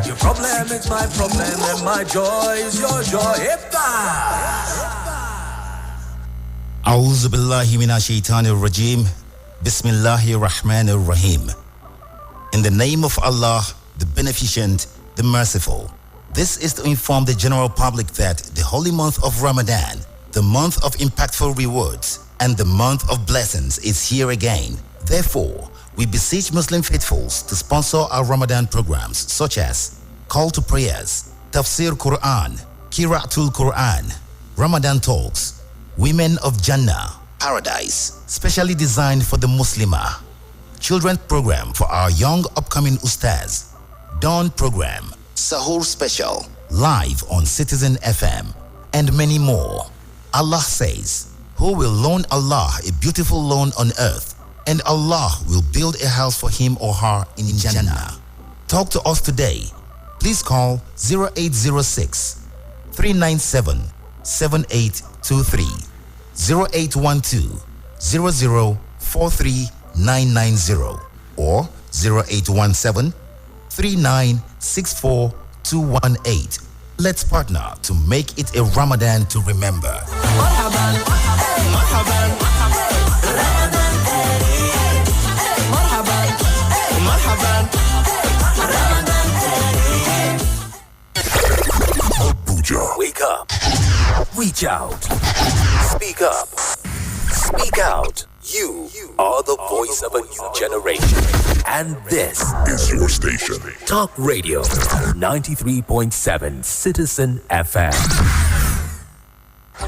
Your problem is my problem and my joy is your joy. A'udhu billahi minash shaitanir rajim. Bismillahir rahmanir rahim. In the name of Allah, the Beneficent, the Merciful. This is to inform the general public that the holy month of Ramadan, the month of impactful rewards, and the month of blessings is here again. Therefore, we beseech Muslim faithfuls to sponsor our Ramadan programs such as Call to Prayers, Tafsir Quran, Qira'atul Quran, Ramadan Talks, Women of Jannah, Paradise, specially designed for the Muslimah, Children's Program for our young upcoming Ustaz, Dawn Program, Sahur Special, live on Citizen FM, and many more. Allah says, who will loan Allah a beautiful loan on earth, and Allah will build a house for him or her in Jannah. Talk to us today. Please call 0806 397 7823, 0812 0043990, or 0817 3964218. Let's partner to make it a Ramadan to remember. Marhaban, marhaban, Ramadan Kareem. Marhaban, marhaban, Ramadan Kareem. Abuja. Wake up. Reach out. Speak up. Speak out. You are the voice of a new generation. And this is your station. Talk Radio 93.7 Citizen FM.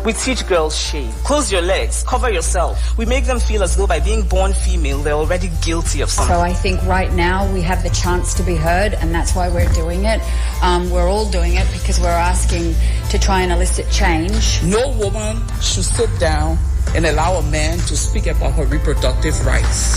We teach girls shame. Close your legs, cover yourself. We make them feel as though by being born female, they're already guilty of something. So I think right now we have the chance to be heard, and that's why we're doing it. We're all doing it because we're asking to try and elicit change. No woman should sit down and allow a man to speak about her reproductive rights.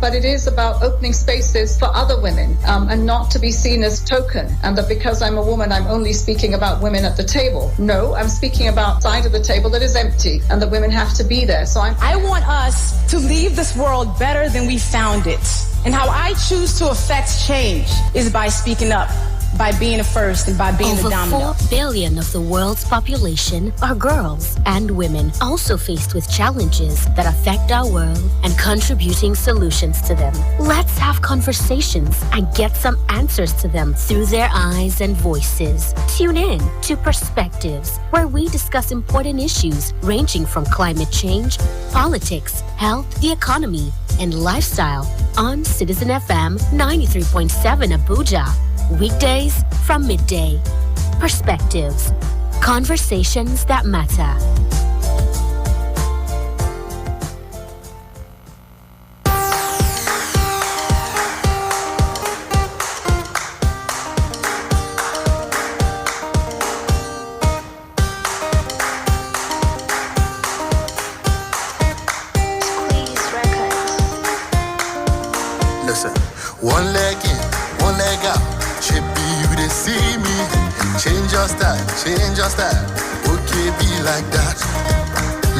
But it is about opening spaces for other women and not to be seen as token, and that because I'm a woman, I'm only speaking about women at the table. No, I'm speaking about the side of the table that is empty and that women have to be there. So I want us to leave this world better than we found it. And how I choose to affect change is by speaking up, by being the first, and by being the dominant. Over 4 billion of the world's population are girls and women, also faced with challenges that affect our world and contributing solutions to them. Let's have conversations and get some answers to them through their eyes and voices. Tune in to Perspectives, where we discuss important issues ranging from climate change, politics, health, the economy, and lifestyle on Citizen FM 93.7 Abuja. Weekdays from midday. Perspectives. Conversations that matter. Listen, one leg in, one leg out. Chippy, you they see me. Change your style, okay, be like that.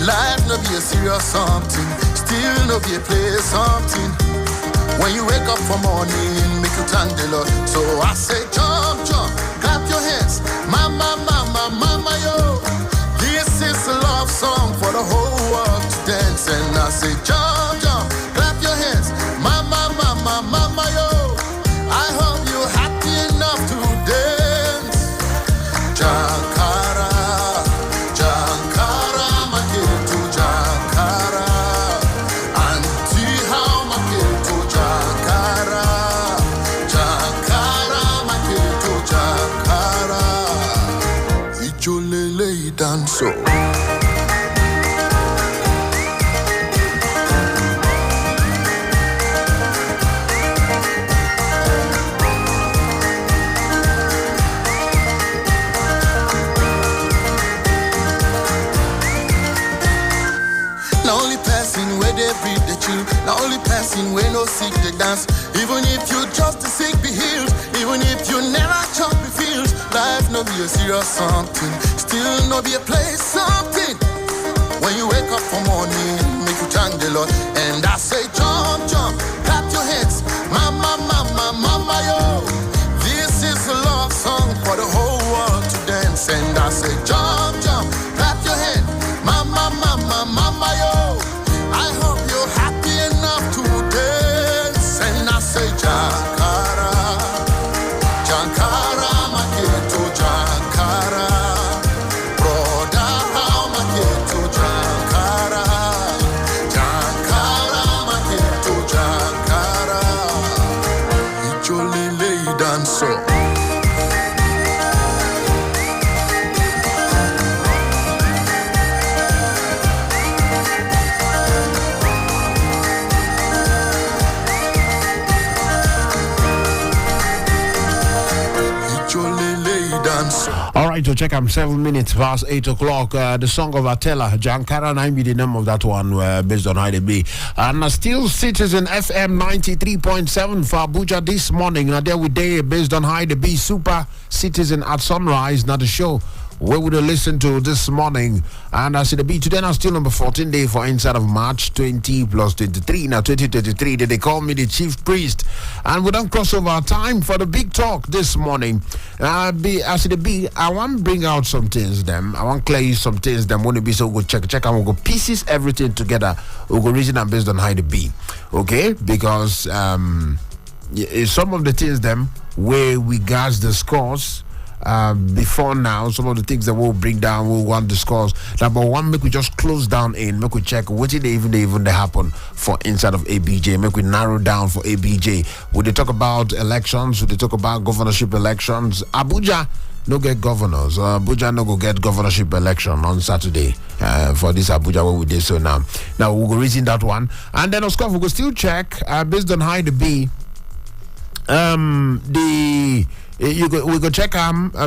Life no be a serious something, still no be a play something. When you wake up for morning, make you thank the Lord. So I say jump, jump, clap your hands. Mama, mama, mama, yo. This is a love song for the whole world to dance. And I say jump, jump, clap your hands. Mama, mama, mama, yo. I hope you're happy enough to dance. Jankara, Jankara, Maketo, Jankara. Auntie, how Maketo, Jankara. Jankara, Maketo, Jankara. Ijolele danso. Not only passing when no seek the dance. Even if you just to seek be healed, even if you never chop the field, life no be a serious something, still no be a place something. When you wake up for morning, make you thank the Lord. And I say jump, jump, clap your hands. Mama, mama, mama, yo. This is the Lord. I say jump, jump, clap your hand, mama, mama, mama, yo. I hope you're happy enough to dance. And I say Jankara, Jankara, Maketo, Jankara. Broda, Maketo, Jankara. Jankara, Maketo, Jankara. Ijole lay dancer. All right, so check. I'm 7 minutes past 8 o'clock. The song of Atella, Jankara, 9 be the name of that one, based on how they be. And still Citizen FM 93.7 for Abuja this morning. Now there we day based on how they be. Super Citizen at sunrise. Now the show where would you listen to this morning? And I see the beat today now still number 14 day for inside of March 20 plus 23. Now 2023, they call me the chief priest. And we don't cross over our time for the big talk this morning. I see the beat, I want to bring out some things them. I want to clear you some things them. Want to be so good check and we'll go pieces everything together. We'll go reason and based on how the be. Okay? Because some of the things them where we guys discuss before now, some of the things that we'll bring down, we'll want to discuss. Number one, make we just close down in, make we check what did even they happen for inside of ABJ, make we narrow down for ABJ. Would they talk about elections? Would they talk about governorship elections? Abuja no get governors. Abuja no go get governorship election on Saturday for this Abuja where we did so now. Now we'll go reason that one. And then of course we'll go still check based on how the be we go check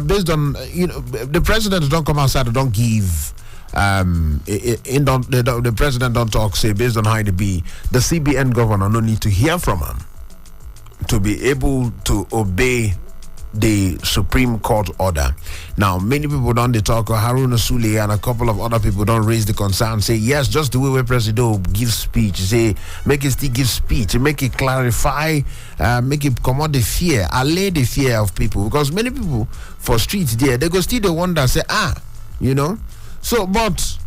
based on the president don't come outside and don't give the president don't talk say based on how it be the CBN governor no need to hear from him to be able to obey the Supreme Court order. Now, many people don't talk. Haruna Sule and a couple of other people don't raise the concern. Say yes, just the way President gives speech. Say make it still give speech. Make it clarify. Make it come out the fear. Allay the fear of people because many people for streets there they go still the wonder say So, but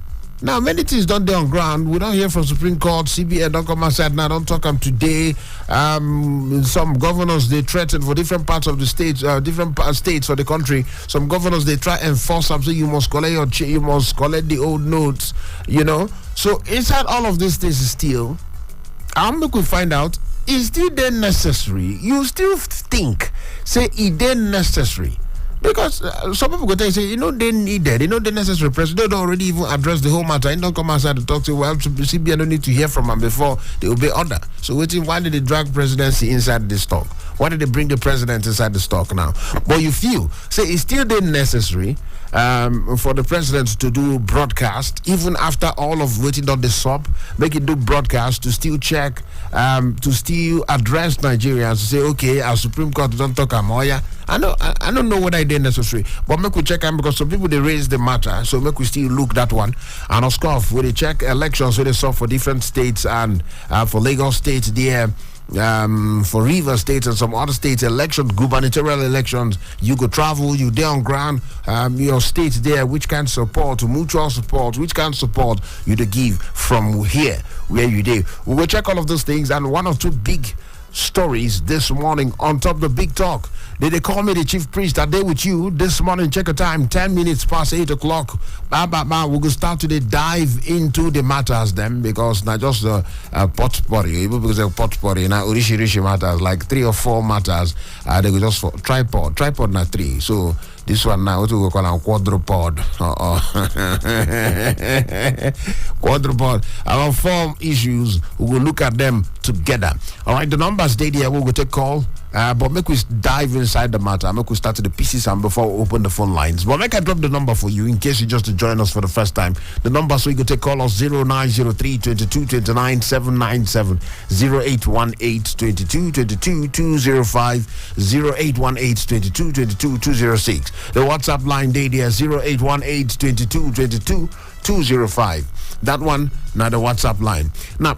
now many things don't do on ground. We don't hear from Supreme Court. CBN don't come outside now. Don't talk them today. Some governors they threaten for different parts of the states, different states for the country. Some governors they try enforce something. You must collect you must collect the old notes. So inside all of these things still, we could find out is still then necessary. You still think say it then necessary. Because some people go tell you, say, they need that. They're necessary. President don't already even address the whole matter. He don't come outside to talk to CBN don't need to hear from him before they obey order. So why did they drag presidency inside this talk? Why did they bring the president inside the talk now? But you feel, say, it's still then necessary for the president to do broadcast, even after all of waiting on the sub, make it do broadcast to still check, to still address Nigerians to say, okay, our Supreme Court don't talk Amoya. I don't know whether it is necessary, but make we check them because some people they raise the matter, so make we still look that one. And of course, when they check elections, when they saw for different states and for Lagos State there. For Rivers State and some other states, elections, gubernatorial elections, you go travel, you there on ground, your state there, which can support, mutual support, which can support you to give from here, where you do. We will check all of those things, and one or two big stories this morning on top of the big talk. They call me the chief priest. Are they with you this morning? Check the time, 10 minutes past 8 o'clock. We're going to start to dive into the matters then, because not just a potpourri, because a potpourri, now rishi matters, like 3 or 4 matters. They go just for tripod not 3. So this one now, what we call a quadrupod. Quadrupod. Around 4 issues, we will look at them together. All right, the numbers stay there. We will take call. But make we dive inside the matter. Make we start to the pieces and before we open the phone lines. But make I drop the number for you in case you just join us for the first time. The number so you can take call us 0903 22 29 797 0818 22 22 205 0818 22 22 206. The WhatsApp line day there 0818 22 22 205. That one, now the WhatsApp line. Now,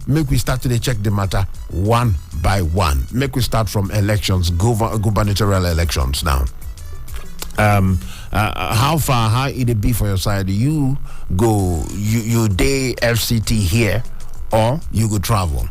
make we start to check the matter one by one. Make we start from elections, gubernatorial elections now. how far, how it be for your side? You go, you day FCT here, or you go travel.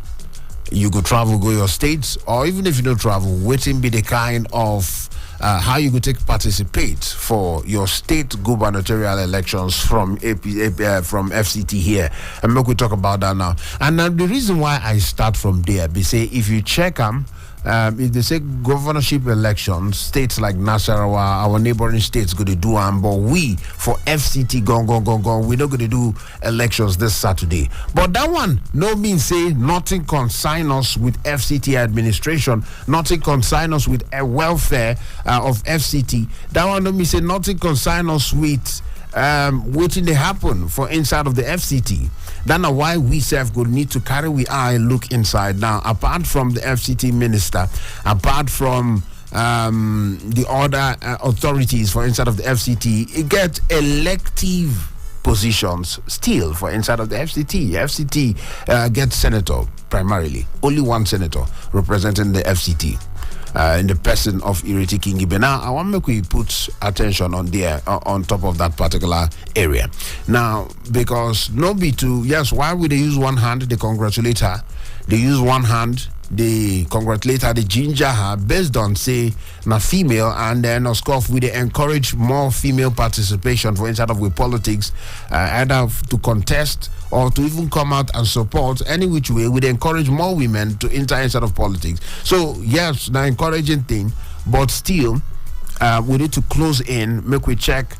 You go travel, go your states, or even if you don't travel, waiting be the kind of how you could take participate for your state gubernatorial elections from from FCT here, and we could talk about that now. And the reason why I start from there, be say if you check them. If they say governorship elections, states like Nasarawa, our neighboring states, going to do them, but we for FCT gone, we're not going to do elections this Saturday. But that one, no means say nothing consign us with FCT administration, nothing consign us with a welfare of FCT. That one don't mean say nothing consign us with waiting to happen for inside of the FCT. That's why we self would need to carry we eye look inside. Now, apart from the FCT minister, apart from the other authorities for inside of the FCT, it gets elective positions still for inside of the FCT. FCT gets senator primarily, only one senator representing the FCT. In the person of Ireti Kingibe. Now, I want to make we put attention on there, on top of that particular area. Now, because yes, why would they use one hand? They congratulate her. They use one hand. They congratulate her, they ginger her based on say na female, and then of course we they encourage more female participation for inside of with politics, either to contest or to even come out and support any which way. We encourage more women to enter inside of politics. So yes, the encouraging thing, but still we need to close in, make we check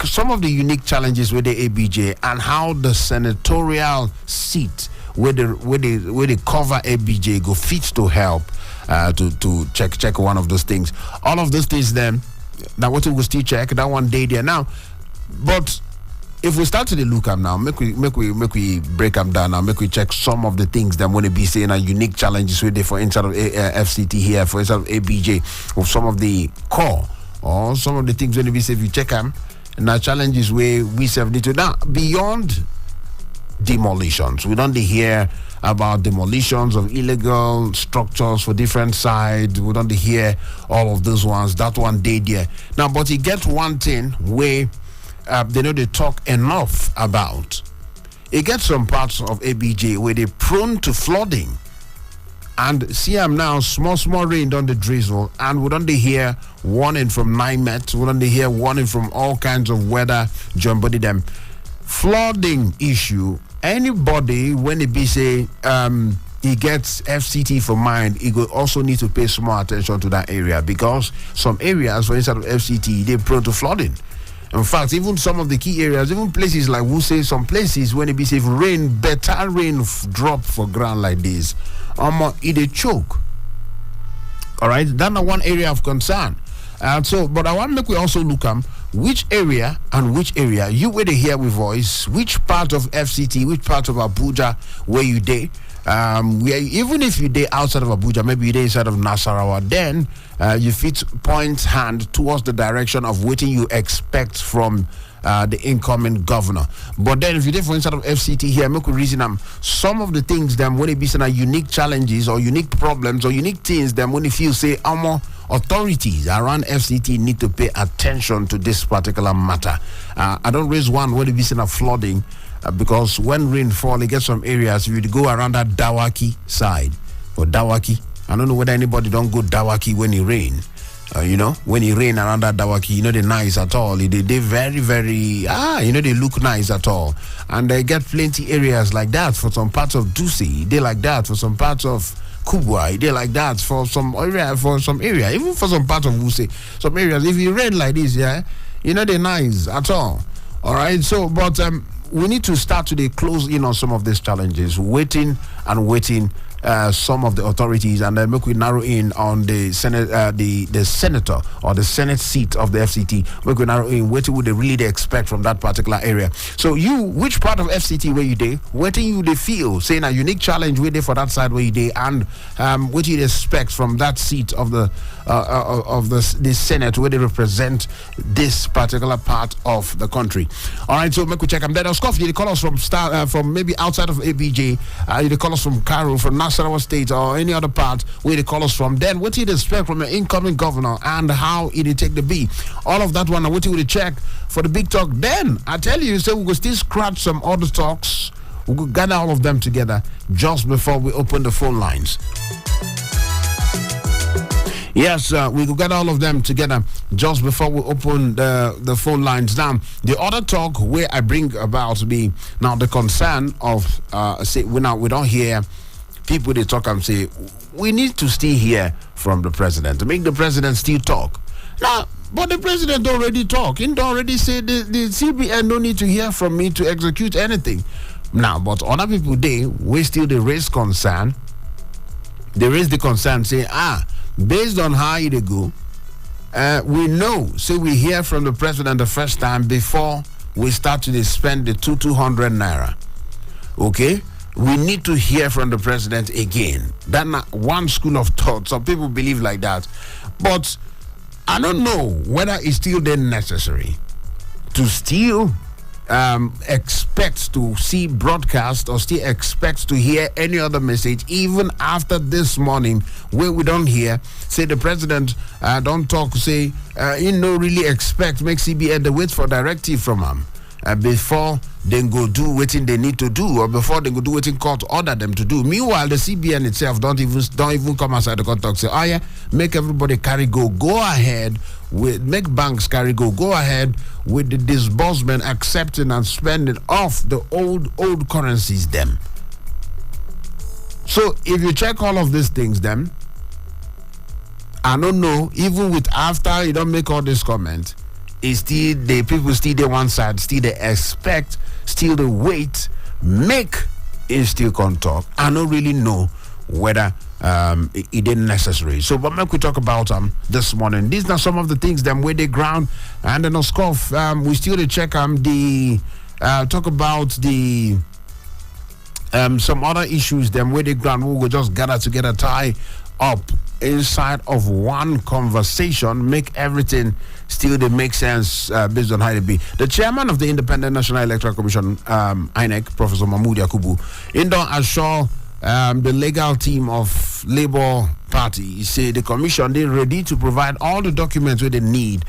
some of the unique challenges with the ABJ and how the senatorial seat where they cover ABJ go fit to help to check one of those things. All of those things then, now what we will still check that one day there now. But if we start to look at now, make we break them down now, make we check some of the things that want to be saying are unique challenges with for inside of FCT here, for inside of ABJ, or some of the core or some of the things when we say if you check them, now challenges where we serve need to now beyond demolitions. We don't hear about demolitions of illegal structures for different sides. We don't hear all of those ones. That one day there. Now, but you get one thing where they know they talk enough about. It gets some parts of ABJ where they're prone to flooding. And see, I'm now small rain down the drizzle, and we don't hear warning from NIMET. We don't hear warning from all kinds of weather. John Body them flooding issue. Anybody when it be say he gets FCT for mind, he will also need to pay some more attention to that area, because some areas, for instance of FCT, they're prone to flooding. In fact, even some of the key areas, even places like we say, some places when it be say if better rain drop for ground like this, it a choke. All right, that's one area of concern. But I want to make we also look at which area you where they hear with voice, which part of FCT, which part of Abuja where you day. Where even if you day outside of Abuja, maybe you day inside of Nasarawa, then you fit point hand towards the direction of what you expect from the incoming governor. But then if you did for inside of FCT here, make we reason some of the things them when it be some unique challenges or unique problems or unique things them when you feel say authorities around FCT need to pay attention to this particular matter. I don't raise one when it be some flooding because when rain fall, it gets some areas if you go around that Dawaki side or Dawaki. I don't know whether anybody don't go Dawaki when it rain. When it rain around that Dawaki, they nice at all. They very, very, they look nice at all. And they get plenty areas like that for some parts of Dusi. They like that for some parts of Kubwa. They like that for some area, even for some parts of Wuse. Some areas, if it rain like this, they're nice at all. All right. So, but we need to start to close in on some of these challenges, waiting some of the authorities, and then make we narrow in on the Senate, the senator or the Senate seat of the FCT. Make we narrow in what would they really expect from that particular area. So which part of FCT where you day? What do you feel saying a unique challenge where they for that side where you day, and what you expect from that seat of the Senate where they represent this particular part of the country. All right, so make we check them. Then of course you call us from maybe outside of ABJ. You call us from Cairo, from Nassau. Nasarawa State or any other part where they call us from, then what you expect from your incoming governor and how it take the be. All of that one, what you will check for the big talk. Then I tell you, so we will still scratch some other talks. We will gather all of them together just before we open the phone lines. Yes, we will get all of them together just before we open the phone lines. Now, the other talk where I bring about be now the concern of say we don't hear people they talk and say we need to still hear from the president to make the president still talk. Now, but the president already talk. He already said the CBN no need to hear from me to execute anything. Now, but other people we still they raise concern. They raise the concern, say based on how it go, we know, say we hear from the president the first time before we start to spend the 200 naira. Okay? We need to hear from the president again. That's not one school of thought. Some people believe like that. But I don't know whether it's still then necessary to still expect to see broadcast or still expect to hear any other message even after this morning where we don't hear, say the president don't talk, say he no really expect make CBN the wait for directive from him before they go do what they need to do or before they go do what court order them to do. Meanwhile, the CBN itself don't even come outside the court talk, say, oh yeah, make everybody carry go ahead with make banks carry go ahead with the disbursement, accepting and spending off the old currencies them. So if you check all of these things then, I don't know, even with after you don't make all this comment, it's still the people still the one side, still they expect, still the wait, make it still can talk. I don't really know whether it didn't necessary. So but make we talk about this morning. These are some of the things them where they ground and then of course we still check the talk about the some other issues them where they ground we will just gather together, tie up inside of one conversation, make everything still they make sense based on how it be. The chairman of the Independent National Electoral Commission, INEC, Professor Mahmoud Yakubu, assure the legal team of Labour Party, he said the commission they're ready to provide all the documents where they need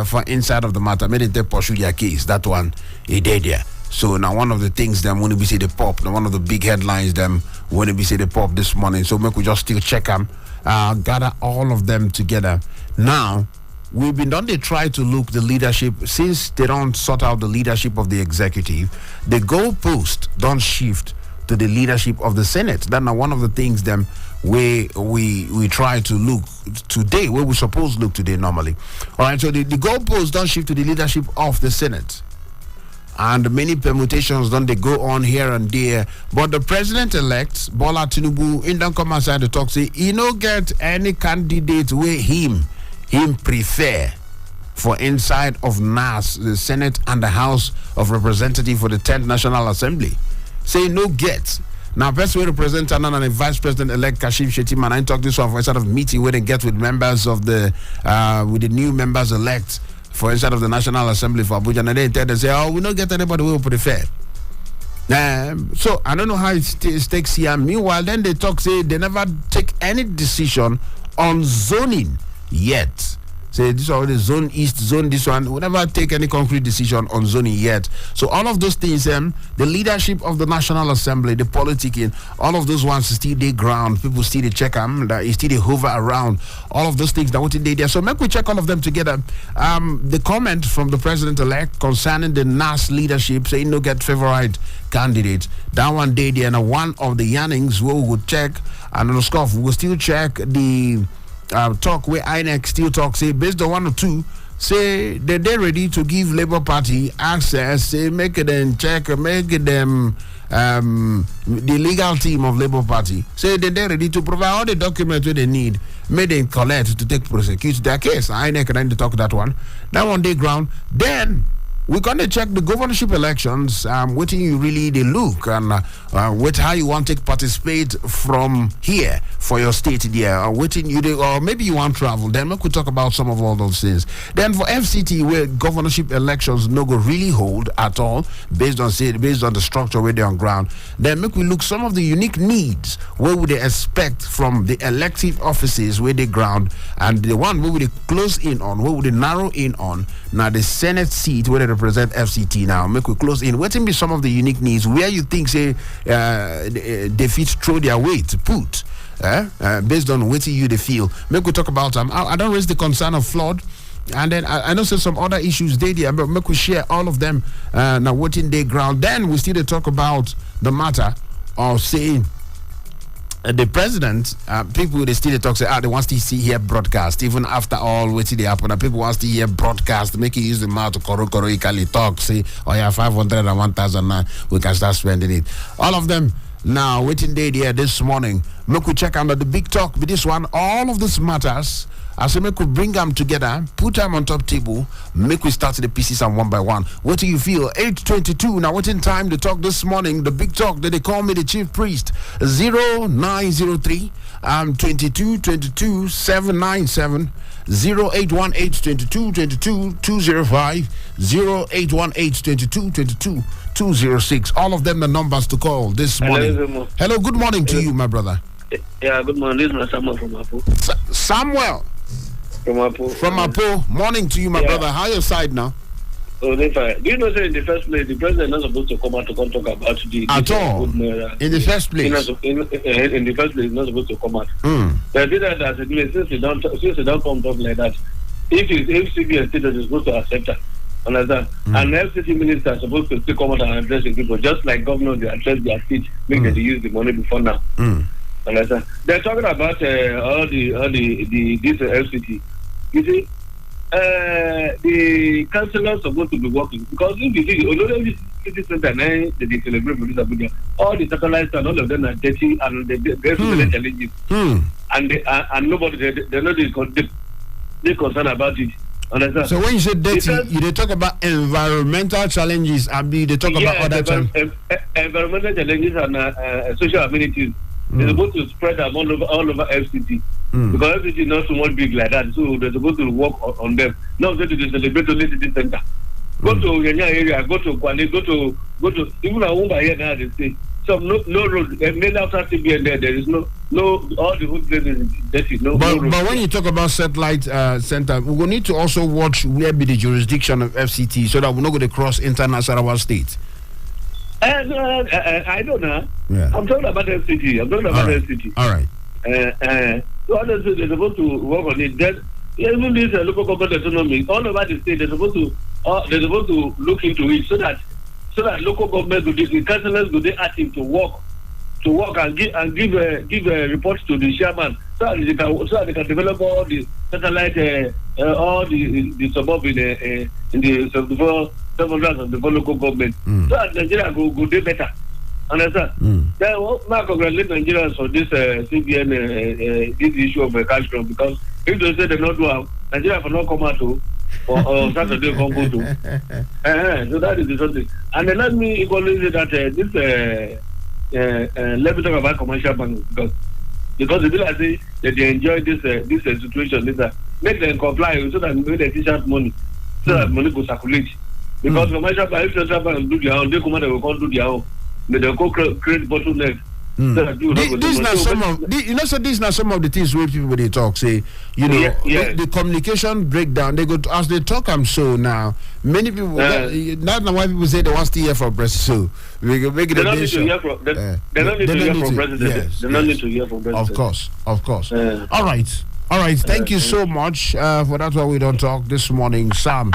for inside of the matter. Made it pursue their case. That one he did there. So now one of the things them when we say the pop, now one of the big headlines them when we say the pop this morning. So make we just still check them, gather all of them together. Now we've been done. They try to look the leadership since they don't sort out the leadership of the executive. The goalpost don't shift to the leadership of the Senate. That's now one of the things them where we try to look today, where we supposed to look today normally. All right, so the goalposts don't shift to the leadership of the Senate. And many permutations don't they go on here and there. But the president-elect, Bola Tinubu, in don't come outside the talk, say he no get any candidate where him prefer for inside of NAS, the Senate and the House of Representatives for the 10th National Assembly. Say no get. Now, best way to present and the Vice President-elect Kashif Shettima, and I talk this one for inside of meeting where they get with members of the with the new members-elect for inside of the National Assembly for Abuja, and they tell them say, oh, we don't get anybody we will prefer. So I don't know how it takes here. Meanwhile, then they talk say they never take any decision on zoning yet. Say this already zone east, zone this one. We never take any concrete decision on zoning yet. So all of those things, the leadership of the National Assembly, the politicking, all of those ones still they ground. People still they check them, still they hover around. All of those things that what they there. So make we check all of them together. The comment from the president-elect concerning the NAS leadership saying no get favorite candidate. That one day there, and one of the yearnings we would check, and on the scuff we will still check the talk where INEC still talk, say based on one or two, say they're ready to give Labour Party access, say make them check, make them the legal team of Labour Party, say they're ready to provide all the documents that they need, may they collect to take prosecute their case. INEC and then they talk that one they ground. Then we're going to check the governorship elections. Waiting you really they look and with how you want to participate from here for your state there. Waiting you or maybe you want to travel. Then we could talk about some of all those things. Then for FCT, where governorship elections no go really hold at all, based on the structure where they're on ground. Then make we look some of the unique needs where would they expect from the elective offices where they ground, and the one where would they close in on, where would they narrow in on. Now the Senate seat where they represent FCT now. Make we close in. What will be some of the unique needs where you think say they fit throw their weight to put based on what you they feel. Make we talk about I don't raise the concern of flood. And then I know some other issues there, but make we share all of them now what in their ground. Then we still talk about the matter of saying the president, people they still talk say they want to see here broadcast even after all what they happen. And people want to hear broadcast, make you use the mouth to correctly talk, say, oh yeah, 500 and 1,000 now we can start spending it. All of them now waiting day there this morning. Make we check under the big talk with this one. All of this matters. As we could bring them together, put them on top table, make we start the pieces and one by one. What do you feel? 8:22. Now, what in time to talk this morning? The big talk that they call me the chief priest. 0903 22 22 797 0818 22 22 205 0818 22 22 206. All of them the numbers to call this morning. Hello, good morning to you, my brother. Yeah, good morning. This is Samuel from Abu. Samuel. From Abu. From Abu. Morning to you, my brother. How your side now? Oh, they fine. Do you know, sir, in the first place, the president is not supposed to come out to come talk about the... At all? In the first place? In the first place, he's not supposed to come out. But since he don't come talk like that, if CBN status is supposed to accept that, understand? And FCT minister is supposed to still come out and address the people, just like governors, they address their state, make them use the money before now. Understand? They're talking about all the this FCT. You see, the councillors are supposed to be working because if you see, although this city center now they celebrate for this Abuja, all the satellites and all of them are dirty and they have so many challenges. And nobody they're not they concerned about it. Understand? So when you say dirty, they talk about environmental challenges and they talk about other challenges. Environmental challenges and social amenities. They're supposed to spread them all over FCT. Because FCT is not so much big like that, so they're supposed to work on them. Not that they celebrate only city center. Go to Yanya area, go to Kwale, go to even Abuja here now they say no road. Made after CBN there is no all the road places dirty. No road. But when you talk about satellite center, we will need to also watch where be the jurisdiction of FCT so that we're not going to cross international state. I don't know. Yeah. I'm talking about FCT. FCT. All right. So honestly, they're supposed to work on it. Then even this local government autonomy, all over the state, they're supposed to look into it so that local government, the councillors, will be active to work and give reports to the chairman so that they can develop all the satellite, all the suburb in the 700 of the local government, so that Nigeria go do better. Understand? Then I congratulate Nigerians for this CBN this issue of cash flow, because if they say they not do Nigeria will not come out to or Saturday come go to. So that is the something. And then let me equally say that let me talk about commercial banks because the people say that they enjoy this situation. Make them comply so that they teach out money, so that money go circulate. Because commercial banks, if central banks do their own, they come out, they will come do their own. They go create bottlenecks. These are some of the things where people they talk say, the communication breakdown. They go to, as they talk. I'm so now many people. That's why people say they want to hear from president. So we make it. They don't need to hear from. They don't need to hear from president. They don't need to hear from president. Of course. All right. Thank you so much for that. Why we don't talk this morning, Sam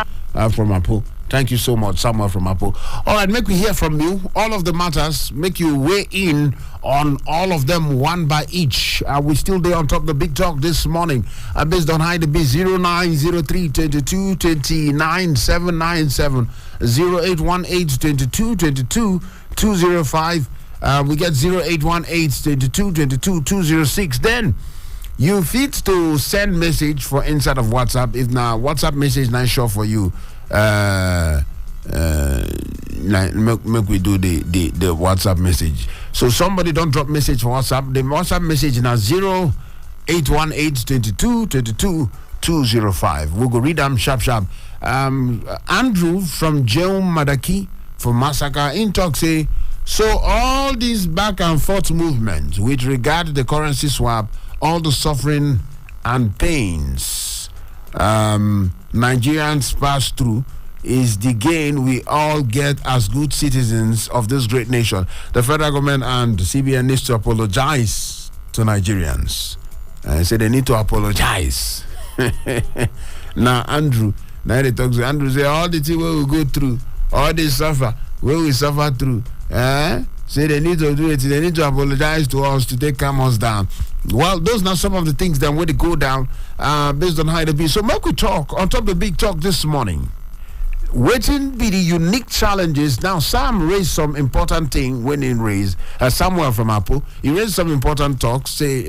from Apo. Thank you so much, Samuel from Apo. All right, make we hear from you. All of the matters, make you weigh in on all of them one by each. We still there on top of the big talk this morning. Based on high to be 0903 22 29 797 0818 22 22 205. We get 0818 22 22 206. Then you fit to send message for inside of WhatsApp. If now WhatsApp message not sure for you, Make we do the WhatsApp message. So somebody don't drop message for WhatsApp. The WhatsApp message now 08182222 We'll go read them sharp. Andrew from Jeum Madaki from Massacre in talk say, so all these back and forth movements with regard to the currency swap, all the suffering and pains Nigerians pass through is the gain we all get as good citizens of this great nation. The federal government and CBN needs to apologize to Nigerians. I say they need to apologize. Now Andrew, now they talk to Andrew, say all the things we go through, all this suffer, where we suffer through, say they need to do it, they need to apologize to us to take calm us down. Well, those are some of the things that when they go down based on how it be. So make we talk on top of the big talk this morning. Waiting be the unique challenges. Now, Sam raised some important thing when he raised Samuel from Apple. He raised some important talks. Say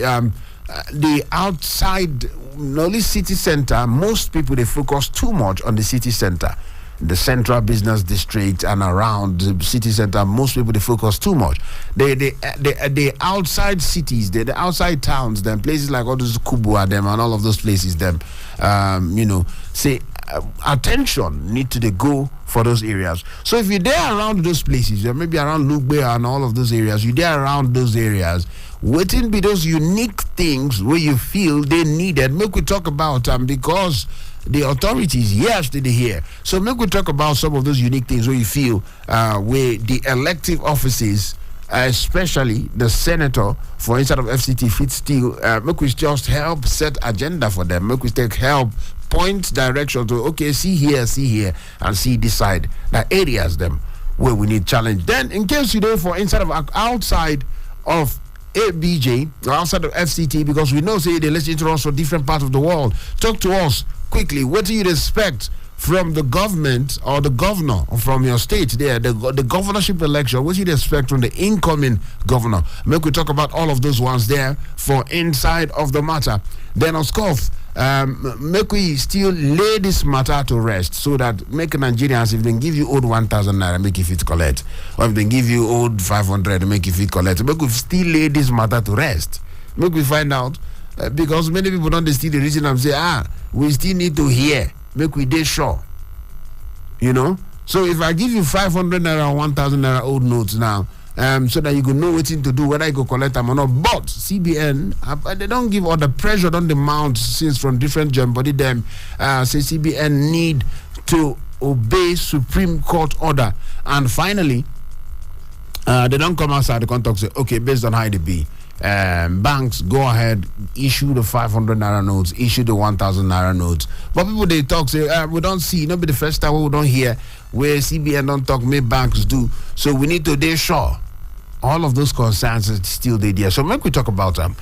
the outside, only city center. Most people they focus too much on the city center, the central business district and around the city center. Most people they focus too much. The outside cities, the outside towns, them places like all those Kubwa them and all of those places them, say. Attention need to go for those areas. So if you're there around those places, or maybe around Lugbe and all of those areas, you're there around those areas, waiting be those unique things where you feel they needed. Make we talk about because the authorities, yes, they hear. So make we talk about some of those unique things where you feel where the elective offices, especially the senator for inside of FCT fit still make we just help set agenda for them. Make we take help point direction to okay, see here, and see decide the areas them where we need challenge. Then in case you do for inside of outside of ABJ or outside of FCT, because we know say they listen to us from different parts of the world. Talk to us quickly. What do you expect from the government or the governor from your state there, the governorship election? What do you expect from the incoming governor? Make we talk about all of those ones there for inside of the matter. Then of course, make we still lay this matter to rest so that make Nigerians, if they give you old 1,000 naira, make you fit collect, or if they give you old 500, make you fit collect. Make we still lay this matter to rest. Make we find out because many people don't still the reason and say we still need to hear. Make we dey sure, So if I give you 500 naira or 1,000 naira old notes now, so that you could know what to do, whether you could collect them or not. But CBN, they don't give all the pressure on the mount since from different gem body them say CBN need to obey Supreme Court order. And finally, they don't come outside the contact say, okay, based on how it be. Banks go ahead, issue the 500 naira notes, issue the 1,000 naira notes. But people they talk say we don't see. Not be the first time we don't hear where CBN don't talk. Maybe banks do. So we need to be sure all of those concerns are still there. So make we talk about them.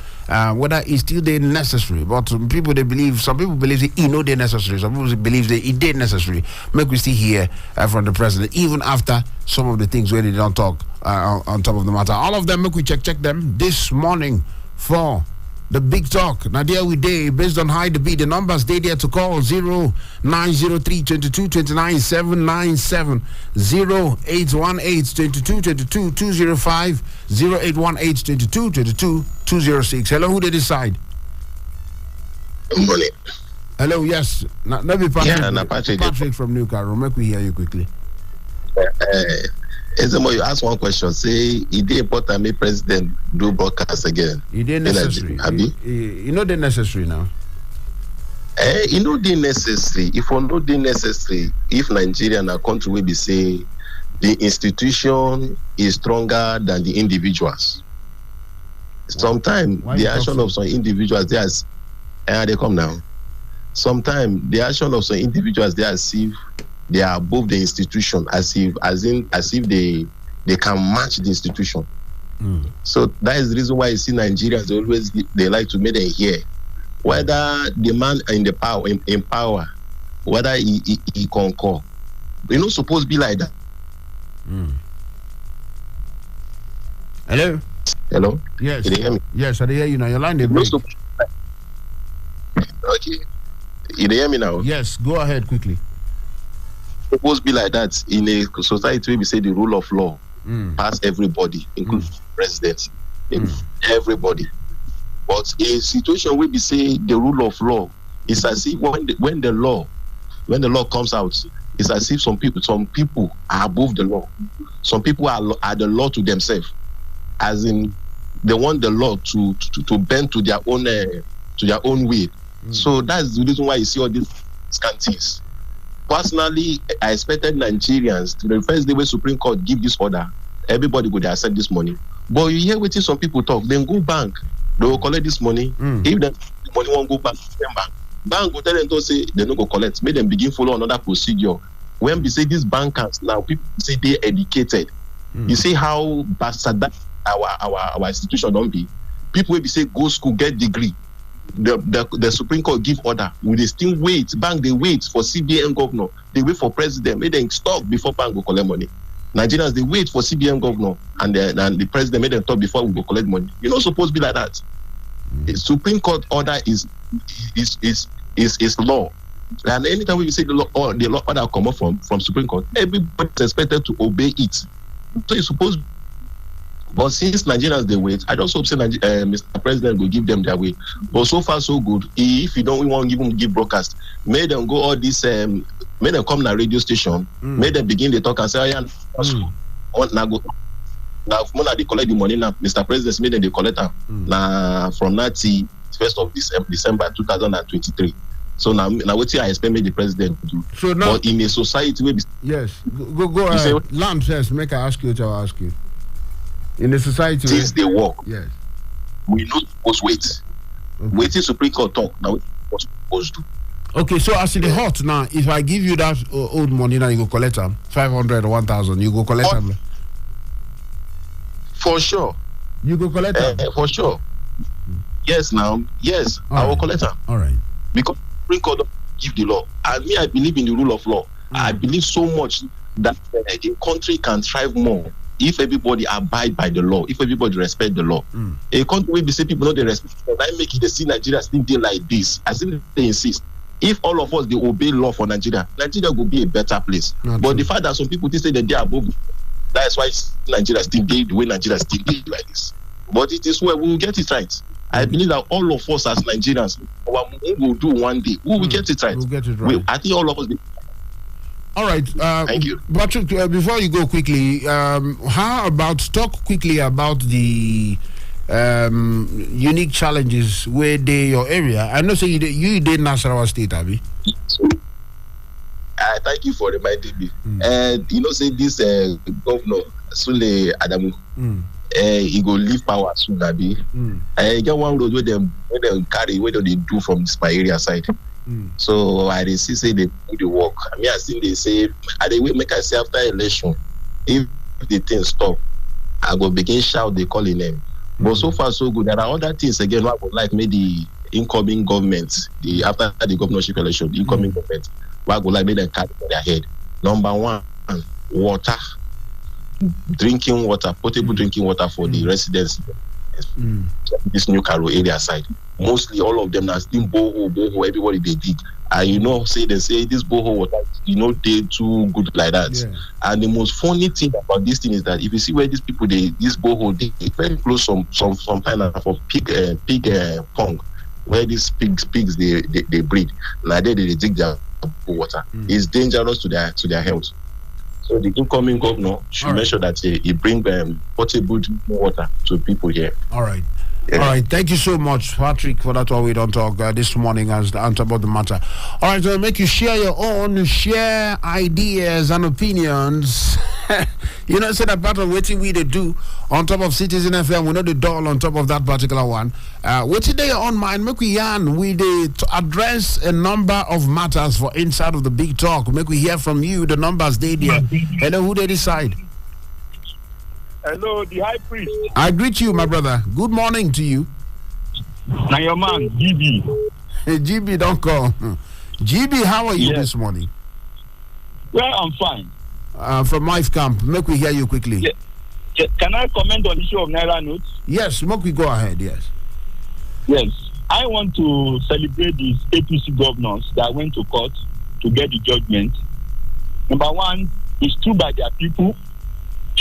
Whether it's still they necessary, but some people they believe they're necessary. Some people believe it did necessary. Make we still hear from the president, even after some of the things where they don't talk on top of the matter. All of them, make we check them this morning for the big talk. Now there we day based on how the be the numbers they there to call 0903 22 29 797 0818 22 22 205 0818 22 22 206. Hello, who they decide? Good morning. Hello, yes. Let me Patrick. Patrick from Newcastle. Make we hear you quickly. Ezemmuoe, you ask one question. Say, it is important make president do broadcast again. It is necessary. You know they're necessary now. You know they're necessary. If we know they're necessary, if Nigeria and our country will be say the institution is stronger than the individuals. Sometimes the action of some individuals they come now. Sometimes the action of some individuals they as if they are above the institution, as if they can match the institution. So that is the reason why you see Nigerians always they like to make them hear whether the man in the power in power, whether he concur. You know, supposed to be like that. Hello. Yes. Can you hear me? Yes, I hear you now. Your line is break. Okay. You hear me now? Yes. Go ahead quickly. supposed to be like that in a society where we say the rule of law pass everybody, including presidents, everybody. But a situation where we say the rule of law is as if when the law comes out, it's as if some people are above the law. Some people are the law to themselves, as in they want the law to bend to their own way. So that's the reason why you see all these scandals. Personally, I expected Nigerians the first day when Supreme Court give this order, everybody would accept this money. But you hear what some people talk, then go bank, they will collect this money. If the money won't go back to them bank will tell them to say they don't go collect. Make them begin follow another procedure. When we say these bankers now, people say they're educated. You see how bastard our institution don't be. People will be say go school, get degree. The Supreme Court give order. Will they still wait? Bank they wait for CBN governor. They wait for president. Make them stop before bank will collect money. Nigerians they wait for CBN governor and the president made them talk before we go collect money. You're not supposed to be like that. The Supreme Court order is law. And anytime we say the law order come up from Supreme Court, everybody is expected to obey it. So you're supposed. But since Nigerians they wait, I just hope Mr. President will give them their way. But so far so good. If you don't want to give broadcast, may them go all this. May them come to a radio station. May them begin to talk and say, now they collect the money now. Mr. President made them they collect them now from now till 1st of December 2023. So now what I expect the president to do. So now, but in a society where yes, go ahead. Lamb says, make I ask you what I ask you. In the society since they work, yes, we not supposed to wait. Waiting Supreme Court talk now what supposed to do. Okay, so as in the hot now, if I give you that old money now, you go collect them 500 or 1,000, you go collect them. For sure. You go collect them? For sure. Yes, now. Yes, I will collect them. All right. Because Supreme Court don't give the law. And me, I believe in the rule of law. I believe so much that a country can thrive more if everybody abide by the law, if everybody respect the law. A country where we say people know they respect the law, I make it they see Nigeria still deal like this. I think they insist. If all of us they obey law for Nigeria will be a better place. But the fact that some people say that they are above, that's why Nigeria still did the way Nigeria still did like this. But it is where we will get it right. I believe that all of us as Nigerians, we will do one day. We will get it right. We'll get it right. I think all of us. All right. Thank you. Patrick, before you go quickly, how about talk quickly about the unique challenges where they your area? I know say you did Nasarawa State, Abi. Thank you for reminding me. And you know, say this governor Sule Adamu, he go leave power soon, Abi. Get one road where they carry where they do from this my area side. So I see say they do the work. I mean, I think they say they will make I say after election, if the thing stop, I go begin shout they call in name. But so far so good. There are other things again. I would like maybe the incoming government, after the governorship election, the incoming government, I would like maybe them carry their head. Number one, water, drinking water, potable drinking water for the residents. This new Caro area side. Mostly all of them are still boho, everybody they dig. And you know, they say this boho water, they too good like that. Yeah. And the most funny thing about this thing is that if you see where these people this boho they very close some kind of pig pond where these pigs they breed. Like they dig their water. It's dangerous to their health. So the incoming governor should make sure that he bring potable water to people here. All right. Yeah. All right. Thank you so much, Patrick, for that. All we don't talk this morning as the answer about the matter. All right. So make you share your own, share ideas and opinions. Say that part of what we do on top of Citizen FM. We know the doll on top of that particular one. What today on mind? Make we yarn. We to address a number of matters for inside of the big talk. Make we hear from you. The numbers they there. Hello, who they decide? Hello, the high priest. I greet you, my brother. Good morning to you. Now your man, GB. Hey, GB, don't call. GB, how are you this morning? Well, I'm fine. From Mife Camp, make we hear you quickly. Yeah. Can I comment on the issue of Naira notes? Yes, make we go ahead, yes. Yes. I want to celebrate these APC governors that went to court to get the judgment. Number one, is stood by their people.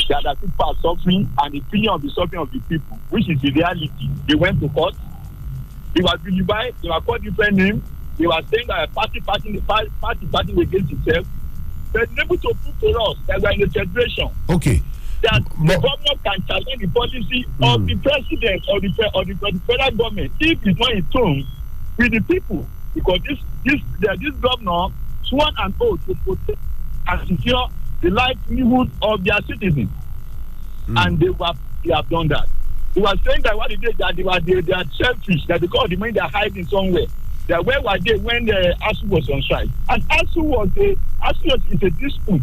That the people are suffering, and the feeling of the suffering of the people, which is the reality. They went to court. They were vilified. They were called different names. They were saying that party against itself. They were able to prove to us that we are in a federation. Okay. That the government can challenge the policy of the president or the federal government if it's not in tune with the people, because this governor sworn an oath to protect and secure the livelihood of their citizens, and they have done that. They were saying that what they did, that they are selfish, that because the money they are hiding somewhere. That where were they when the ASU was on strike? And ASU is a dispute.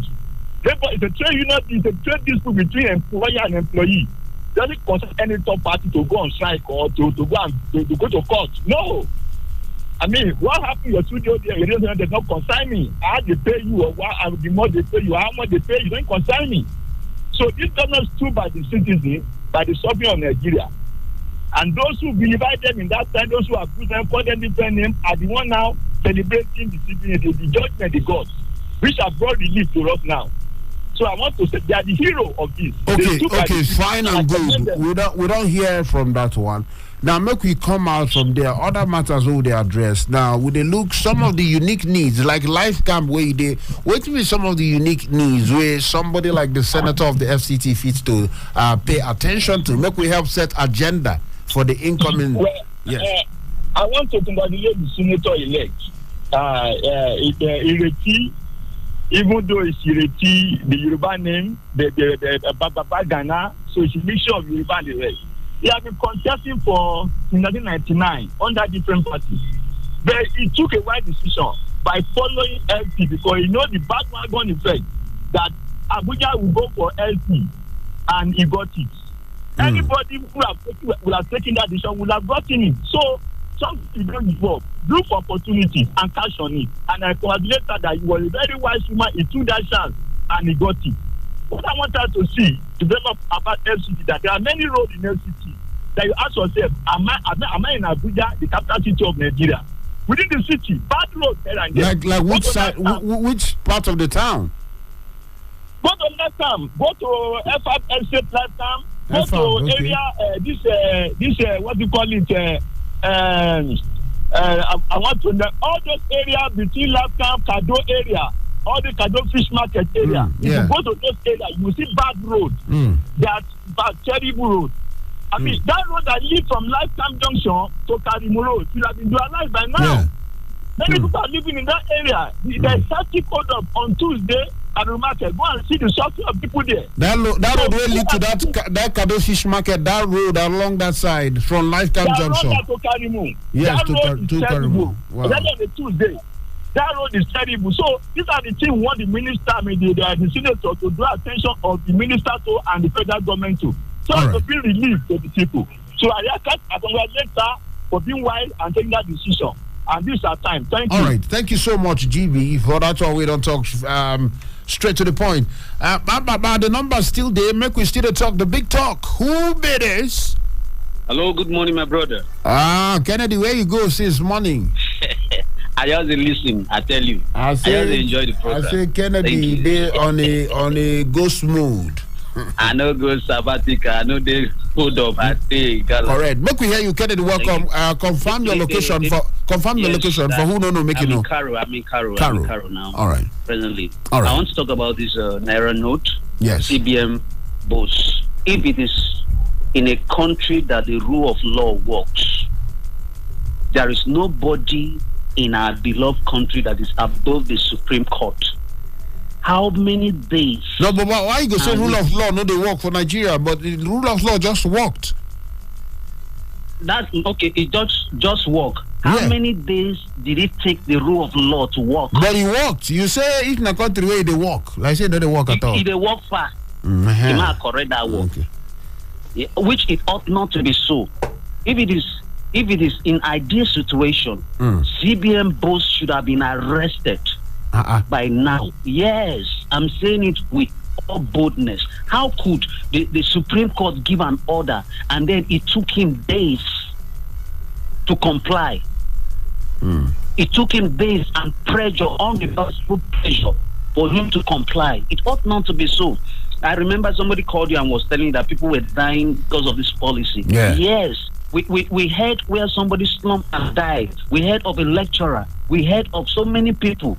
Therefore, it's a trade dispute between employer and employee. Doesn't concern any third party to go on strike or to go to court. No. I mean, what happened in your studio there? You don't does not concern me. How they pay you, or what the more they pay you, how much they pay you, don't concern me. So this government stood by the citizens, by the suffering of Nigeria. And those who vilified them in that time, those who accused them, called them different names, are the one now celebrating the judgment, the gods, which have brought relief to us now. So I want to say they are the hero of this. Okay, fine and good. We don't hear from that one. Now, make we come out from there. Other matters who they address. Now, would they look some of the unique needs, like life camp, where they wait with some of the unique needs where somebody like the senator of the FCT fits to pay attention to. Make we help set agenda for the incoming. Well, yes. I want to congratulate the senator-elect. Ireti, even though it's Ireti, the Yoruba name, the Baba Ghana, so it's a mixture of Yoruba and the rest. He has been contesting for 1999 under different parties. But he took a wide decision by following LP, because he knows the bandwagon effect that Abuja will go for LP, and he got it. Anybody who will have taken that decision will have gotten it. So something you don't involve. Look for opportunities and cash on it. And I congratulate her that he was a very wise woman. He took that chance and he got it. What I want her to see, develop about FCT, that there are many roads in FCT that you ask yourself, am I in Abuja, the capital city of Nigeria? Within the city, bad roads there and there. Like which side, which part of the town? Go to left arm, go to FF Estate left arm, go to area, this what do you call it, I want to know all those areas between left arm, Kado area, all the Kado Fish Market area. If you go to those areas, you will see bad roads. That bad, terrible road. I mean, that road that leads from Lifetime Junction to Karimu Road should have been realized by now. Yeah. Many people are living in that area. There's static hold up on Tuesday at the market. Go and see the suffering of people there. That road will lead to that Kado Fish Market, that road along that side from Lifetime Junction. That road to Karimu. Yes, that road to Karimu. Wow. That's on the Tuesday. That road is terrible. So these are the things we want the minister, the senator to draw attention of the minister to and the federal government to. So to be relieved to the people. So I congratulate her for being wise and taking that decision. And this is our time. Thank you. All right. Thank you so much, GB. For that one, we don't talk straight to the point. The number's still there. Make we still talk the big talk. Who be this? Hello, good morning, my brother. Kennedy, where you go since morning? I just listen. I tell you. I just enjoy the program. I say Kennedy, they on a ghost mood. I know go sabbatical. I know they hold up. I stay. All right, make we hear you, Kennedy. Welcome. Confirm your location for your location for who don't know. Make you know. I'm in Cairo now. All right. Presently. All right. I want to talk about this Naira note. Yes. CBN boss. If it is in a country that the rule of law works, there is nobody in our beloved country that is above the Supreme Court. How many days? No, but why you go say rule of law? No, they work for Nigeria, but the rule of law just worked. That's okay. It just work. How many days did it take the rule of law to work? But it worked. You say if in a country where they work, like I say, no, they work at all. If they work fast, you might correct that work. Okay. Yeah, which it ought not to be so. If it is in ideal situation, CBN boss should have been arrested. By now. Yes, I'm saying it with all boldness. How could the Supreme Court give an order and then it took him days to comply? It took him days and pressure, unreversible pressure for him to comply. It ought not to be so. I remember somebody called you and was telling you that people were dying because of this policy. Yeah. Yes. We heard where somebody slumped and died. We heard of a lecturer. We heard of so many people.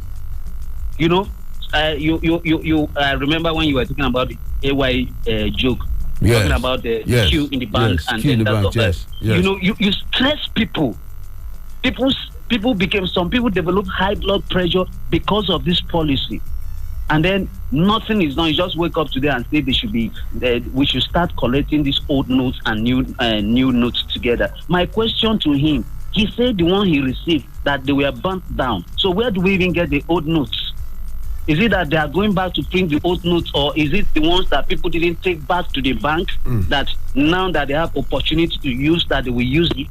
You know, you remember when you were talking about the AY joke, talking about the queue in the bank and then that of that. You know, you stress people. Some people develop high blood pressure because of this policy. And then nothing is done. You just wake up today and say we should start collecting these old notes and new notes together. My question to him, he said the one he received that they were burnt down. So where do we even get the old notes? Is it that they are going back to print the old notes, or is it the ones that people didn't take back to the bank that now that they have opportunity to use, that they will use it?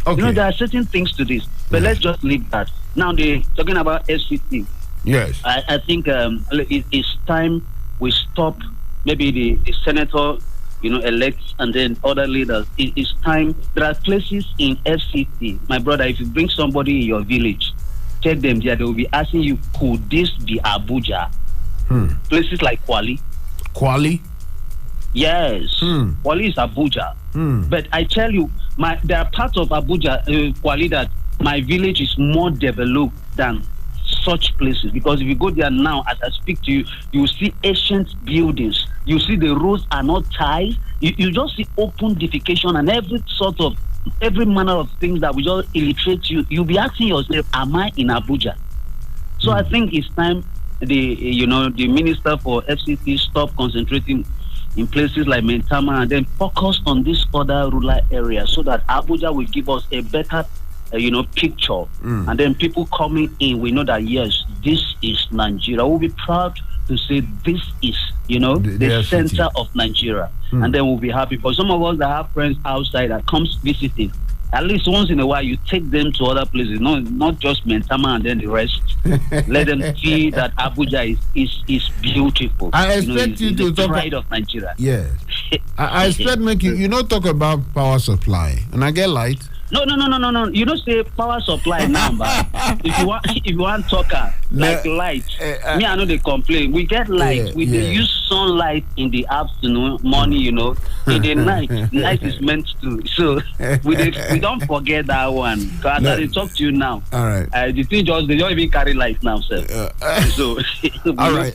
Okay. You know, there are certain things to this, but let's just leave that. Now they're talking about FCT. Yes. I think it's time we stop, maybe the senator, elects, and then other leaders. It's time. There are places in FCT, my brother, if you bring somebody in your village, take them there, they will be asking you, could this be Abuja? Places like Kwali. Kwali? Yes. Kwali is Abuja. But I tell you, there are parts of Abuja, Kwali, that my village is more developed than such places, because if you go there now, as I speak to you, you will see ancient buildings. You see the roads are not tied. You just see open defecation and every manner of things that will just illustrate you. You'll be asking yourself, am I in Abuja? So I think it's time the minister for FCT stop concentrating in places like Mentama and then focus on this other rural area, so that Abuja will give us a better picture. And then people coming in, we know that yes, this is Nigeria. We'll be proud to say this is the center of Nigeria. And then we'll be happy. For some of us that have friends outside that comes visiting, at least once in a while you take them to other places, not just Mentama and then the rest. Let them see that Abuja is beautiful. I expect you to talk pride of Nigeria. Yes. I expect you talk about power supply, and I get light. No. You don't say power supply now, but if you want talker like light, me I know they complain. We get light. We use sunlight in the afternoon, morning. In the night is meant to. So we don't forget that one. Because I talk to you now. All right. The thing they don't even carry light now, sir. So all right.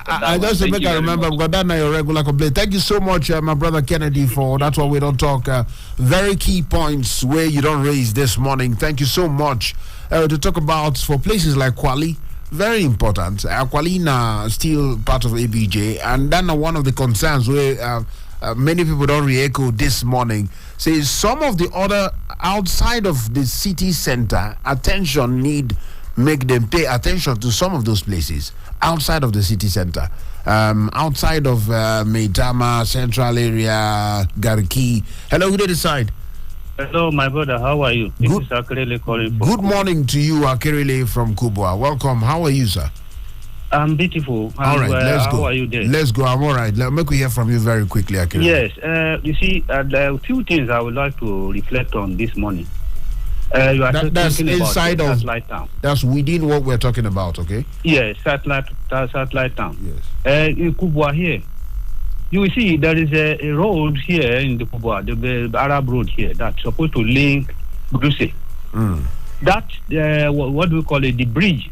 I just to make I remember, because that's not your regular complaint. Thank you so much, my brother Kennedy, for that's why we don't talk. Very key points where you don't raise this morning. Thank you so much. To talk about for places like Kwali, very important. Kwali is still part of ABJ, and then one of the concerns where many people don't re-echo this morning says some of the other outside of the city center make them pay attention to some of those places outside of the city center. Outside of Maitama, Central Area, Garki. Hello, who did decide? Hello, my brother. How are you? This is Akerele calling. Good morning to you, Akerele from Kubwa. Welcome. How are you, sir? I'm beautiful. All right, let's go. How are you there? Let's go. I'm all right. Let me hear from you very quickly, Akerele. Yes. You see, there are a few things I would like to reflect on this morning. That's inside of Satellite Town. That's within what we're talking about, okay? Yes, Satellite Town. Yes. In Kubwa here, you will see there is a road here in the Kubwa, the Arab road here, that's supposed to link Duse. That what do we call it? The bridge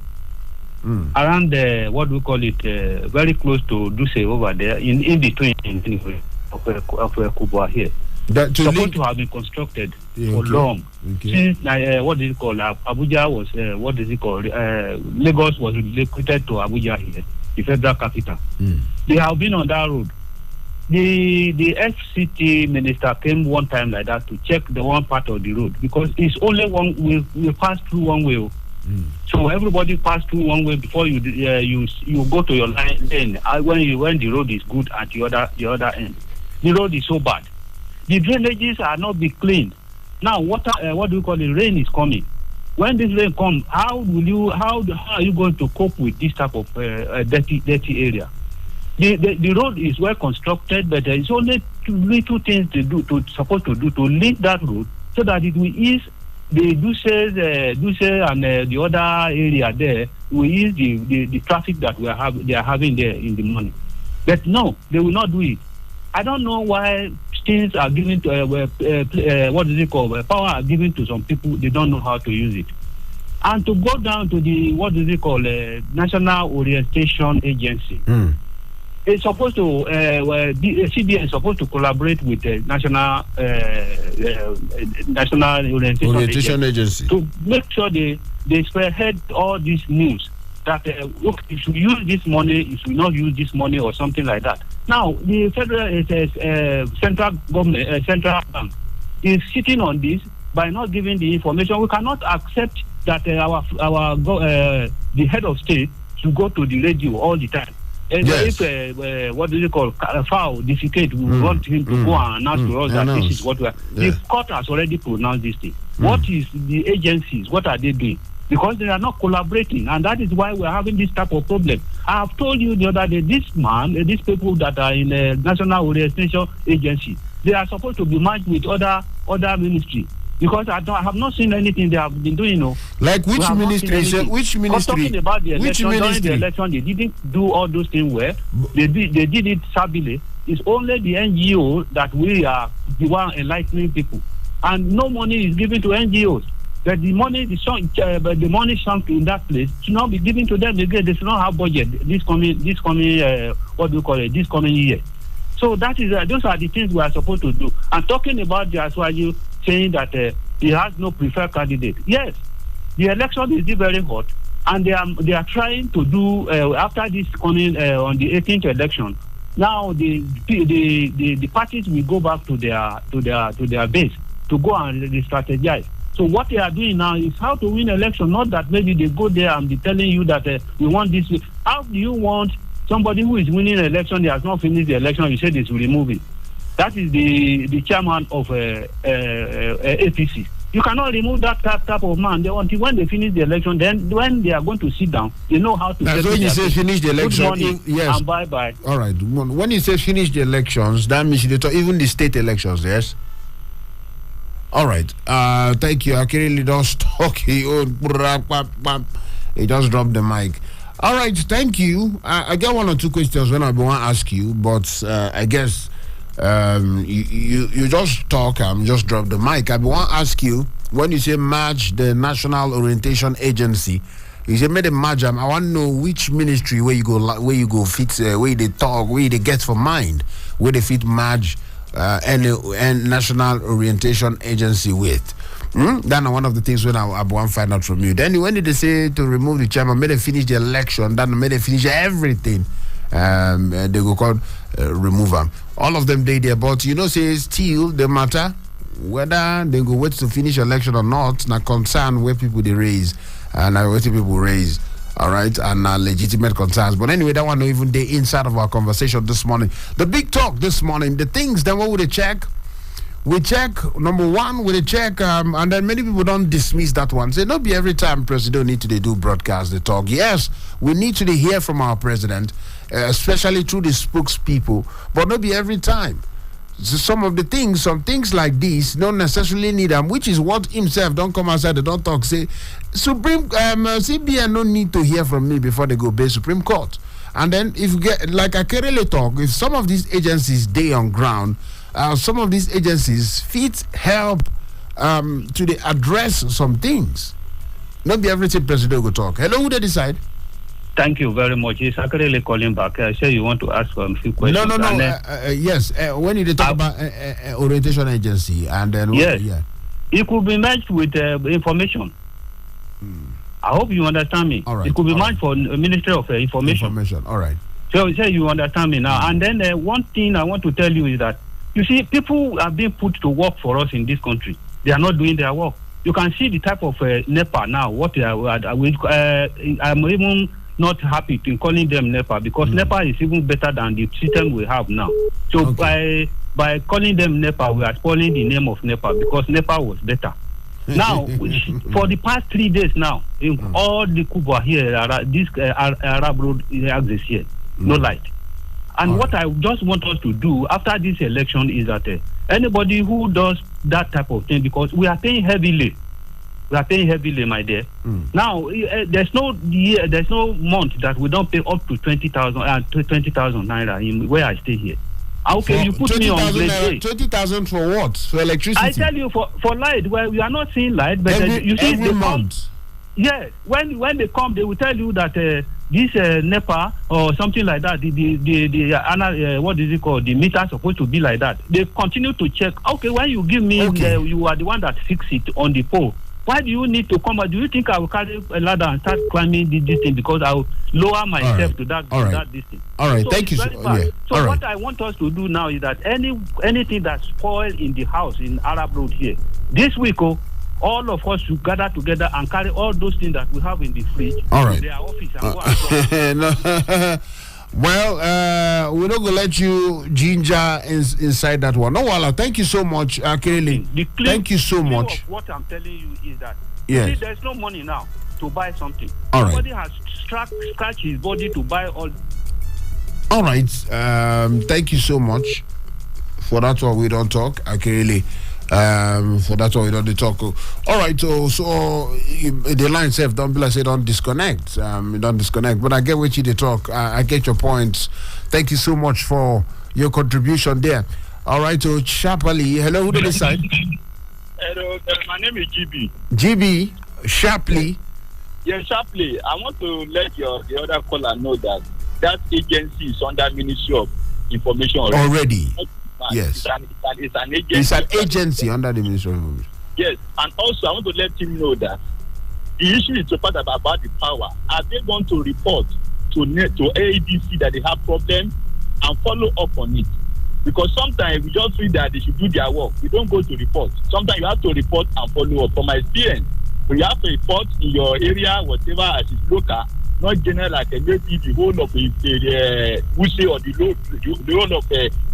around what do we call it? Very close to Duse over there, in between anyway of Kubwa here. That supposed to have been constructed for long. Since what is it called? Abuja was what is it called? Lagos was relocated to Abuja here, the federal capital. They have been on that road. The FCT minister came one time like that to check the one part of the road, because it's only one. We pass through one way. So everybody pass through one way before you go to your line. Then when the road is good at the other end, the road is so bad. The drainages are not be cleaned. Now, what do you call it? Rain is coming. When this rain comes, how are you going to cope with this type of dirty area? The road is well constructed, but there is only two things supposed to do to link that road, so that it will ease the Duse and the other area there will ease the traffic that they are having there in the morning. But no, they will not do it. I don't know why things are given to what is it called? Power are given to some people. They don't know how to use it. And to go down to the what is it called? National Orientation Agency. It's supposed to CBN is supposed to collaborate with the National Orientation Agency to make sure they spearhead all these news that look, you should use this money, you should not use this money, or something like that. Now the federal central government, central bank is sitting on this by not giving the information. We cannot accept that the head of state should go to the radio all the time. If what do you call foul defecate, we want him to go and announce to us that this is what we are. The court has already pronounced this thing. What is the agencies? What are they doing? Because they are not collaborating, and that is why we are having this type of problem. I have told you the other day, these people that are in the National Orientation Agency, they are supposed to be merged with other ministry. Because I have not seen anything they have been doing. Like which ministry? Which ministry? Talking about the election, during the election, they didn't do all those things well. They did it shabbily. It's only the NGO that we are the one enlightening people, and no money is given to NGOs. That the money sunk in that place should not be given to them again. They should not have budget this coming this coming year. So that is those are the things we are supposed to do. And talking about the Aswaju saying that he has no preferred candidate. Yes, the election is still very hot, and they are trying to do after this coming on the 18th election. Now the parties will go back to their base to go and strategize. So what they are doing now is how to win election. Not that maybe they go there and be telling you that we want this. How do you want somebody who is winning an election, they has not finished the election, you say they should remove it? That is the chairman of APC. You cannot remove that type of man until when they finish the election. Then when they are going to sit down, they know how to. That's when you say finish the election. Yes. And bye. All right. When you say finish the elections, that means even the state elections. Yes. All right. Thank you. I can really just talk. He just dropped the mic. All right. Thank you. I got one or two questions when I want to ask you, but I guess. You just talk. Just drop the mic. I want to ask you, when you say merge the National Orientation Agency, you say made a merge. I want to know which ministry where you go fit, where they talk, where they get for mind, where they fit merge and National Orientation Agency with. That's one of the things when I want to find out from you. Then when did they say to remove the chairman? May they finish the election? Then may they finish everything? They go call remove them. All of them they there, but say still the matter whether they go wait to finish election or not. Now concern where people they raise and where people raise. All right, and legitimate concerns. But anyway, that one not even the inside of our conversation this morning. The big talk this morning. The things then what would they check? We check number one. We check, and then many people don't dismiss that one. Say not be every time president need to do broadcast the talk. Yes, we need to hear from our president, especially through the spokespeople, but not be every time. So some things like this don't necessarily need them, which is what himself don't come outside. They don't talk. Say Supreme CBN no need to hear from me before they go by Supreme Court. And then if you get like I really talk, if some of these agencies stay on ground. Some of these agencies fit help to address some things. Not be everything president will talk. Hello, who they decide? Thank you very much. It's actually calling back. I say you want to ask a few questions. No. Yes. When you talk about orientation agency and then yes, it could be merged with information. I hope you understand me. All right. It could be merged for Ministry of Information. All right. So say you understand me now. And then one thing I want to tell you is that. You see, people are being put to work for us in this country. They are not doing their work. You can see the type of NEPA now. What they are, I'm even not happy in calling them NEPA because NEPA is even better than the system we have now. So by calling them NEPA, we are spoiling the name of NEPA because NEPA was better. Now, for the past 3 days now, in all the Kuba here, this Arab road axis here, no light. And what I just want us to do after this election is that anybody who does that type of thing, because we are paying heavily We are paying heavily, my dear. Now, there's no month that we don't pay up to 20,000 naira in where I stay here. Okay, you put me on grade A. 20,000 for what? For electricity? I tell you, for light. Well, we are not seeing light, but you see, every month. Yes, when they come, they will tell you that this NEPA or something like that, the what is it called? The meter is supposed to be like that. They continue to check. Okay, when you give me, you are the one that fix it on the pole. Why do you need to come? Do you think I will carry a ladder and start climbing this thing because I will lower myself to that distance? All right, so thank you. So what I want us to do now is that anything that's spoiled in the house in Arab Road here, this week, all of us should gather together and carry all those things that we have in the fridge to their office and go and Well, we're not going to let you ginger inside that one. No, Wala, thank you so much, Kelly. Thank you so much. What I'm telling you is that yes. There's no money now to buy something. All right. Somebody has scratched his body to buy all. All right. Thank you so much. For that one, we don't talk, Kelly. For that one, we don't talk. All right, so the line says don't be like say don't disconnect. Don't disconnect. But I get what you talk. I get your points. Thank you so much for your contribution there. All right, so sharply. Hello, who did this side? Hello, my name is GB. GB, sharply. Yeah, sharply. I want to let the other caller know that agency is under Ministry of Information already. Yes. It's an agency. It's an agency under the Ministry of Information. Yes, and also I want to let him know that the issue is about the power. Are they going to report to AEDC that they have problems and follow up on it? Because sometimes we just feel that they should do their work. We don't go to report. Sometimes you have to report and follow up. From my experience, when you have to report in your area, whatever, as is local, not general like maybe the whole of the Wuse or the whole of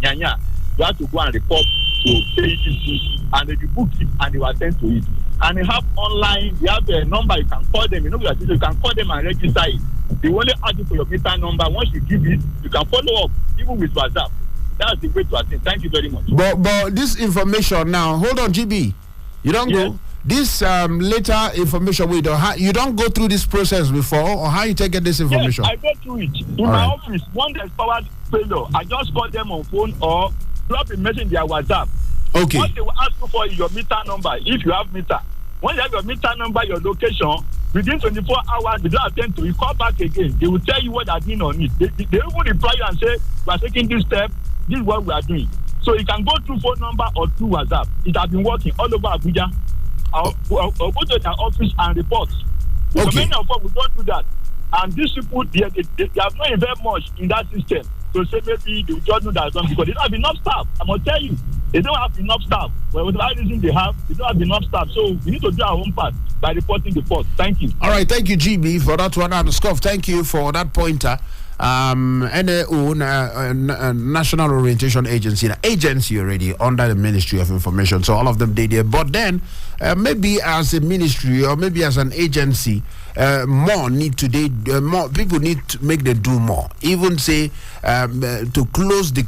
Nyanya. You have to go and report to AEDC and they book it and they will attend to it. And they have online, they have a number, you can call them, you can call them and register it. They only ask you for your meter number. Once you give it, you can follow up, even with WhatsApp. That's the way to attend. Thank you very much. But this information now, hold on, GB. You don't go. This later information you don't go through this process before, or how you take this information? Yes, I go through it. In my office, when there's power failure, I just call them on phone or drop a message in their WhatsApp. Okay. What they will ask you for is your meter number, if you have meter. When you have your meter number, your location, within 24 hours, they don't attend to you, call back again. They will tell you what they're doing on it. They even reply you and say, we are taking this step, this is what we are doing. So you can go through phone number or through WhatsApp. It has been working all over Abuja. I'll go to their office and report. So many of us, we don't do that. And these people, they have not invested much in that system. So say maybe they just know that because they don't have enough staff. I'm going to tell you, they don't have enough staff. Well, whatever reason they don't have enough staff. So we need to do our own part by reporting the fault. Thank you. All right, thank you, GB, for that one. And Scoff, thank you for that pointer. National Orientation Agency already under the Ministry of Information. So all of them did it. But then maybe as a ministry or maybe as an agency, more people need to make them do more. Even say to close the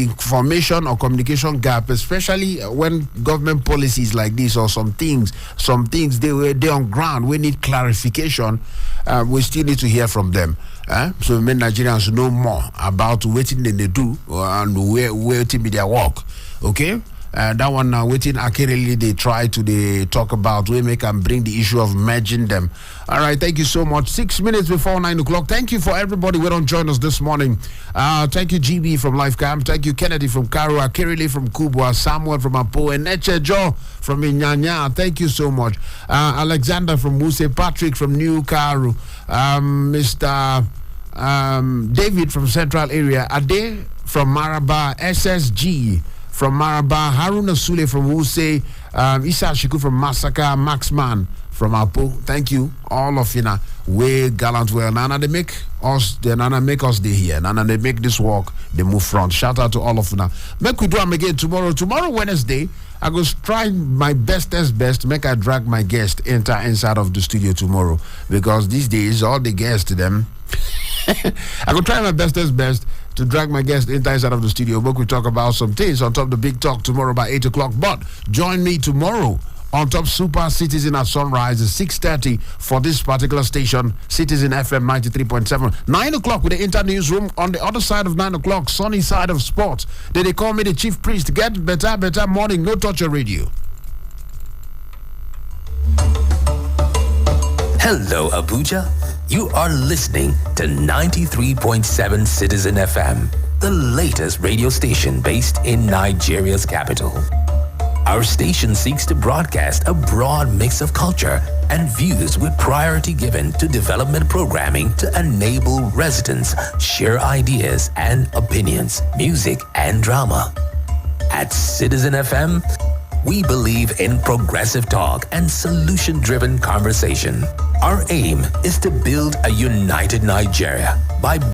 information or communication gap, especially when government policies like this or some things they on ground, we need clarification. We still need to hear from them. So many Nigerians know more about what they do and where to be their work. Okay? That one now waiting accurately they try to talk about we make and bring the issue of merging them. All right, thank you so much. 6 minutes before 9 o'clock. Thank you for everybody who don't join us this morning. Thank you GB from Life Camp. Thank you Kennedy from Karua, Kirili from Kubwa, Samuel from Apo, and Eche Joe from Inyanya. Thank you so much. Alexander from Muse, Patrick from New Karu, Mr. David from Central Area, Ade from Maraba, SSG from Maraba, Haruna Sule from Wuse, Isa Shiku from Masaka, Maxman from Apo. Thank you, all of you now. Way gallant well. Nana they make us day here. Nana they make this walk, they move front. Shout out to all of you now. Make we do them again tomorrow. Tomorrow Wednesday, I go try my best make I drag my guest inside of the studio tomorrow. Because these days all the guests them I will try my best to drag my guest inside of the studio. But we talk about some things on top of the big talk tomorrow by 8 o'clock. But join me tomorrow on top Super Citizen at sunrise. It's 6:30 for this particular station, Citizen FM 93.7. 9 o'clock with the Inter Newsroom. On the other side of 9 o'clock, sunny side of sports. They call me the chief priest. Get better morning. No touch your radio. Hello, Abuja. You are listening to 93.7 Citizen FM, the latest radio station based in Nigeria's capital. Our station seeks to broadcast a broad mix of culture and views with priority given to development programming to enable residents share ideas and opinions, music and drama. At Citizen FM, we believe in progressive talk and solution-driven conversation. Our aim is to build a united Nigeria by